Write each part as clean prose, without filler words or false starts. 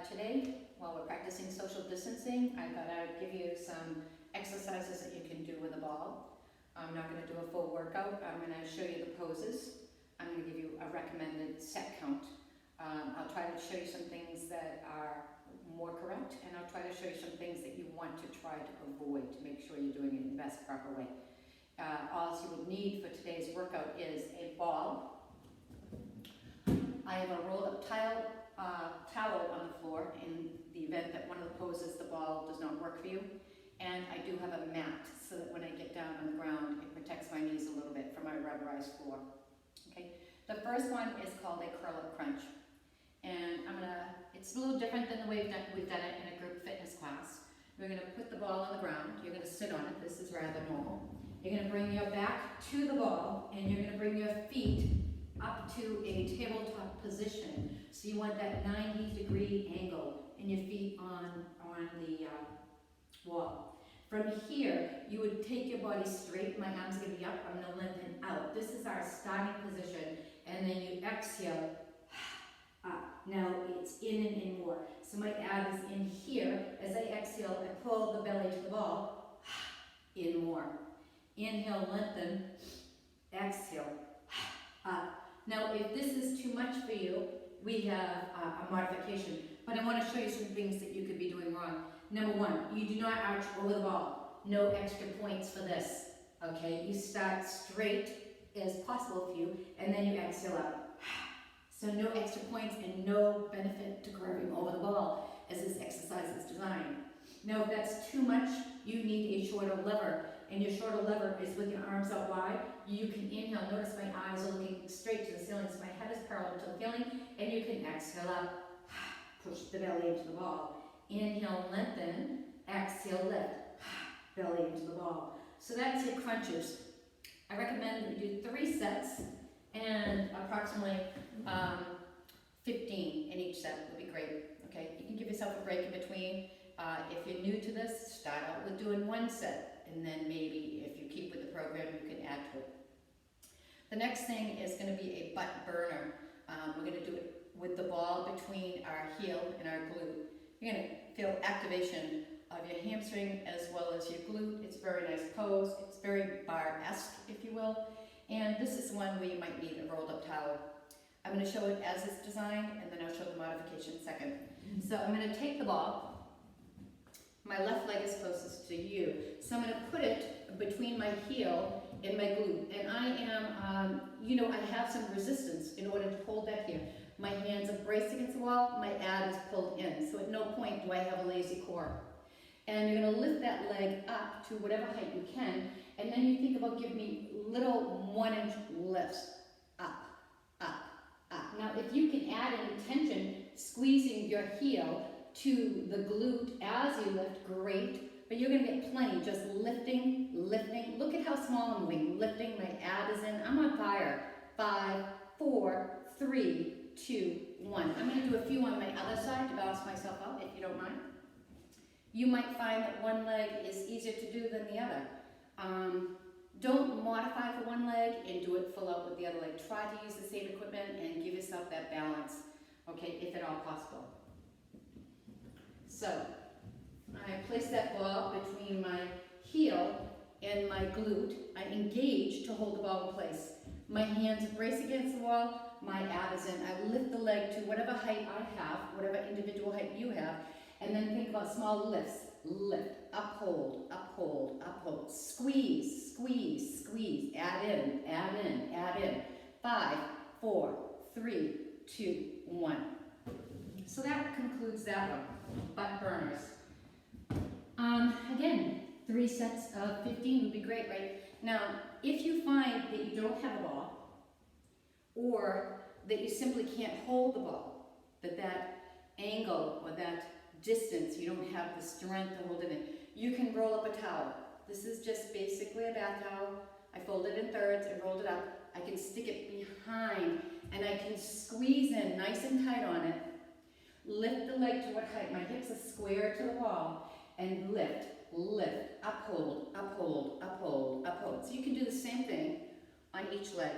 Today, while we're practicing social distancing, I thought I'd give you some exercises that you can do with a ball. I'm not going to do a full workout. I'm going to show you the poses. I'm going to give you a recommended set count. I'll try to show you some things that are more correct, and I'll try to show you some things that you want to try to avoid to make sure you're doing it in the best proper way. All you would need for today's workout is a ball. I have a rolled up towel on the floor in the event that one of the poses the ball does not work for you. And I do have a mat so that when I get down on the ground, it protects my knees a little bit from my rubberized floor. Okay. The first one is called a curl up crunch. And it's a little different than the way we've done it in a group fitness class. We're going to put the ball on the ground. You're going to sit on it. This is rather normal. You're going to bring your back to the ball, and you're going to bring your feet up to a tabletop position. So you want that 90-degree angle in your feet on the wall. From here, you would take your body straight. My arms are going to be up. I'm going to lengthen out. This is our starting position. And then you exhale up. Now it's in and in more. So my ab is in here. As I exhale, I pull the belly to the ball. In more. Inhale, lengthen. Exhale. Up. Now, if this is too much for you, we have a modification. But I want to show you some things that you could be doing wrong. Number one, you do not arch over the ball. No extra points for this. Okay, you start straight as possible for you, and then you exhale up. So no extra points and no benefit to curving over the ball as this exercise is designed. Now, if that's too much, you need a shorter lever. And your shorter lever is with your arms out wide. You can inhale. Notice my eyes are looking straight to the ceiling, so my head is parallel to the ceiling. And you can exhale up. Push the belly into the ball. Inhale, lengthen. Exhale, lift. Belly into the ball. So that's your crunches. I recommend that you do 3 sets and approximately 15 in each set would be great. Okay, you can give yourself a break in between. If you're new to this, start out with doing 1 set, and then maybe if you keep with the program, you can add to it. The next thing is going to be a butt burner. We're going to do it with the ball between our heel and our glute. You're going to feel activation of your hamstring as well as your glute. It's a very nice pose. It's very bar-esque, if you will. And this is one where you might need a rolled up towel. I'm going to show it as it's designed, and then I'll show the modification second. So I'm going to take the ball. My left leg is closest to you. So I'm going to put it between my heel and my glute. And I am, I have some resistance in order to hold that here. My hands are braced against the wall. My ab is pulled in. So at no point do I have a lazy core. And you're going to lift that leg up to whatever height you can. And then you think about giving me little 1-inch lifts. Up, up, up. Now if you can add any tension, squeezing your heel to the glute as you lift, great. But you're going to get plenty, just lifting, lifting. Look at how small I'm moving. Lifting, my ab is in. I'm on fire. 5, 4, 3, 2, 1. I'm going to do a few on my other side to balance myself out, if you don't mind. You might find that one leg is easier to do than the other. Don't modify for one leg and do it full out with the other leg. Try to use the same equipment and give yourself that balance, okay, if at all possible. So, I place that ball between my heel and my glute. I engage to hold the ball in place. My hands brace against the wall, my ab is in. I lift the leg to whatever height I have, whatever individual height you have, and then think about small lifts. Lift, uphold, uphold, uphold. Squeeze, squeeze, squeeze. Add in, add in, add in. 5, 4, 3, 2, 1. So that concludes that one. Butt burners. Again, 3 sets of 15 would be great, right? Now, if you find that you don't have a ball, or that you simply can't hold the ball, that angle or that distance, you don't have the strength to hold it in, you can roll up a towel. This is just basically a bath towel. I fold it in thirds and rolled it up. I can stick it behind, and I can squeeze in nice and tight on it. Lift the leg to what height? My hips are square to the wall, and lift, lift, uphold, uphold, uphold, uphold. So you can do the same thing on each leg.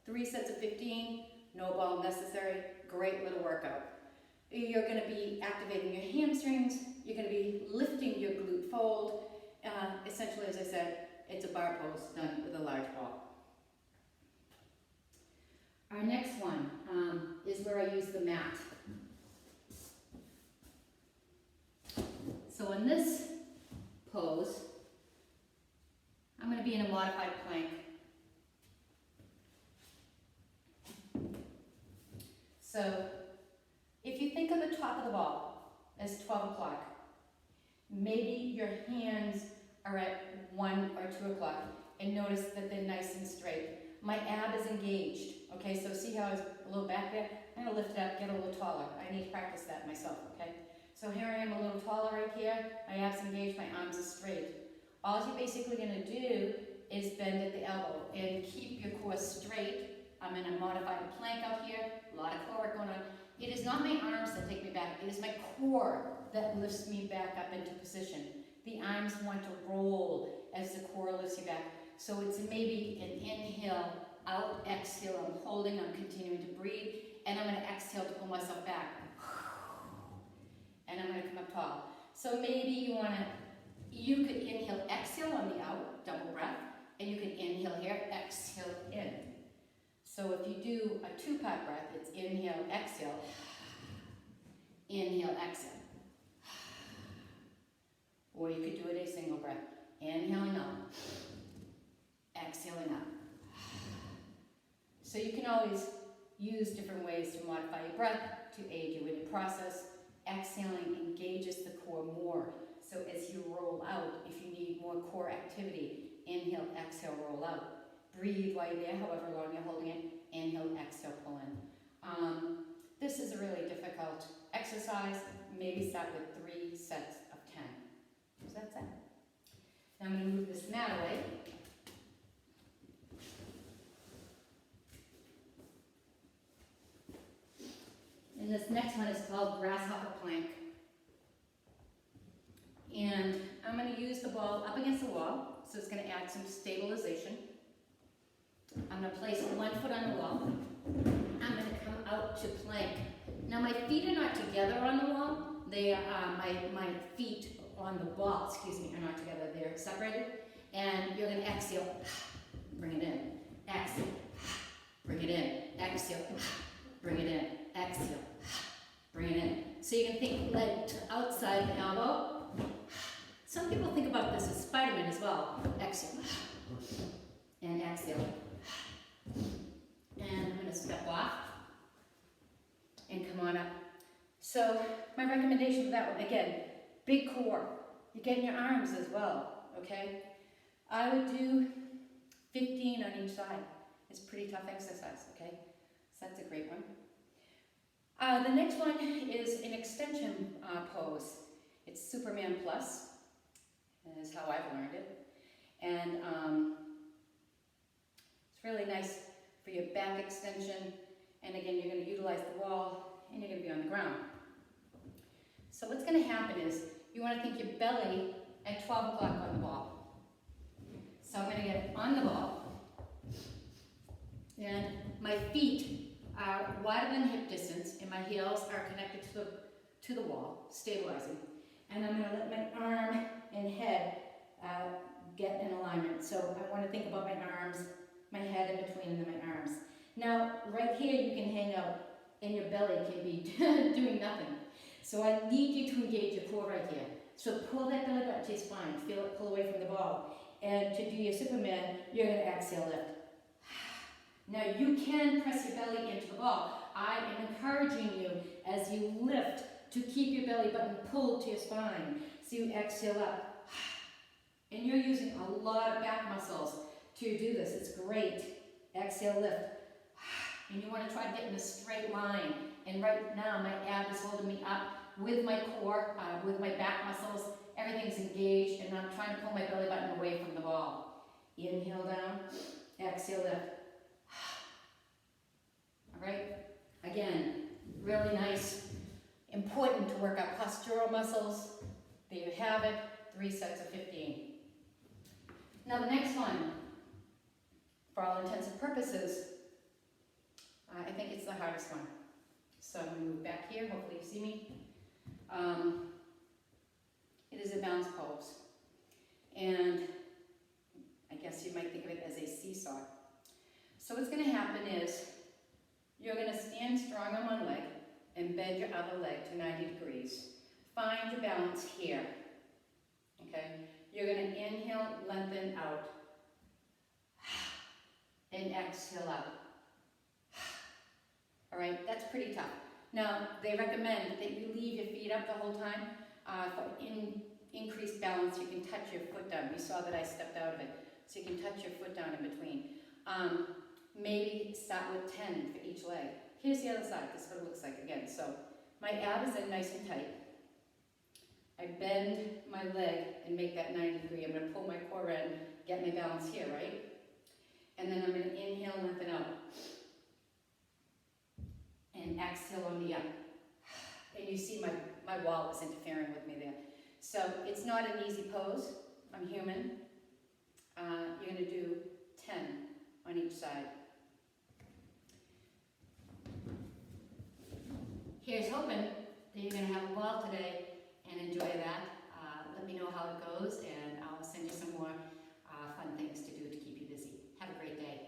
3 sets of 15, no ball necessary, great little workout. You're going to be activating your hamstrings. You're going to be lifting your glute fold. Essentially, as I said, it's a bar pose done with a large ball. Our next one is where I use the mat. So in this pose, I'm going to be in a modified plank. So if you think of the top of the ball as 12 o'clock, maybe your hands are at 1 or 2 o'clock, and notice that they're nice and straight. My ab is engaged, okay? So see how I was a little back there? I'm gonna lift it up, get a little taller. I need to practice that myself, okay? So here I am a little taller right here. My ab's engaged, my arms are straight. All you're basically gonna do is bend at the elbow and keep your core straight. I'm in a modified plank out here, a lot of core work going on. It is not my arms that take me back, it is my core that lifts me back up into position. The arms want to roll as the core lifts you back. So it's maybe an inhale, out, exhale, I'm holding, I'm continuing to breathe, and I'm gonna exhale to pull myself back. And I'm gonna come up tall. So maybe you could inhale, exhale on the out, double breath, and you can inhale here, exhale in. So if you do a 2-part breath, it's inhale, exhale, inhale, exhale. Or you could do it a single breath, inhaling up, exhaling up. So you can always use different ways to modify your breath to aid you in your process. Exhaling engages the core more. So as you roll out, if you need more core activity, inhale, exhale, roll out. Breathe while you're there, however long you're holding it. Inhale, exhale, pull in. This is a really difficult exercise. Maybe start with 3 sets of 10. So that's it. Now I'm going to move this mat away. And this next one is called grasshopper plank. And I'm going to use the ball up against the wall, so it's going to add some stabilization. I'm going to place 1 foot on the wall. I'm going to come out to plank. Now my feet are not together on the wall. They are, my feet on the ball, are not together. They're separated. And you're going to exhale, bring it in. Exhale, bring it in. Exhale, bring it in. Exhale, bring it in. So you can think leg to outside the elbow. Some people think about this as Spider-Man as well. Exhale, and exhale. And I'm going to step off and come on up. So my recommendation for that one, again, big core. You're getting your arms as well, okay? I would do 15 on each side. It's a pretty tough exercise, okay? So that's a great one. The next one is an extension pose. It's Superman Plus, is how I've learned it. And it's really nice for your back extension. And again, you're going to utilize the wall and you're going to be on the ground. So what's going to happen is you want to think your belly at 12 o'clock on the ball. So I'm going to get on the ball. And my feet are wider than hip distance and my heels are connected to the wall, stabilizing. And I'm going to let my arm and head get in alignment. So I want to think about my arms, my head in between, and then my arms. Now, right here you can hang out and your belly can be doing nothing. So I need you to engage your core right here. So pull that belly button to your spine, feel it pull away from the ball. And to do your Superman, you're going to exhale lift. Now you can press your belly into the ball. I am encouraging you as you lift to keep your belly button pulled to your spine. So you exhale up. And you're using a lot of back muscles to do this. It's great. Exhale, lift. And you want to try to get in a straight line. And right now my ab is holding me up with my core, with my back muscles. Everything's engaged and I'm trying to pull my belly button away from the ball. Inhale down, exhale lift. All right? Again, really nice. Important to work out postural muscles. There you have it, 3 sets of 15. Now the next one, for all intents and purposes, I think it's the hardest one. So I'm gonna move back here, hopefully you see me. It is a balance pose. And I guess you might think of it as a seesaw. So what's gonna happen is, you're gonna stand strong on one leg and bend your other leg to 90 degrees. Find your balance here, okay? You're gonna inhale, lengthen out, and exhale out. All right, that's pretty tough. Now, they recommend that you leave your feet up the whole time. For increased balance, you can touch your foot down. You saw that I stepped out of it. So you can touch your foot down in between. Maybe start with 10 for each leg. Here's the other side. This is what it looks like again. So my abs are nice and tight. I bend my leg and make that 90 degree. I'm going to pull my core in, get my balance here, right? And then I'm going to inhale, lengthen out. And exhale on the up. And you see my wall is interfering with me there. So it's not an easy pose. I'm human. You're going to do 10 on each side. Here's hoping that you're going to have a ball today and enjoy that. Let me know how it goes. And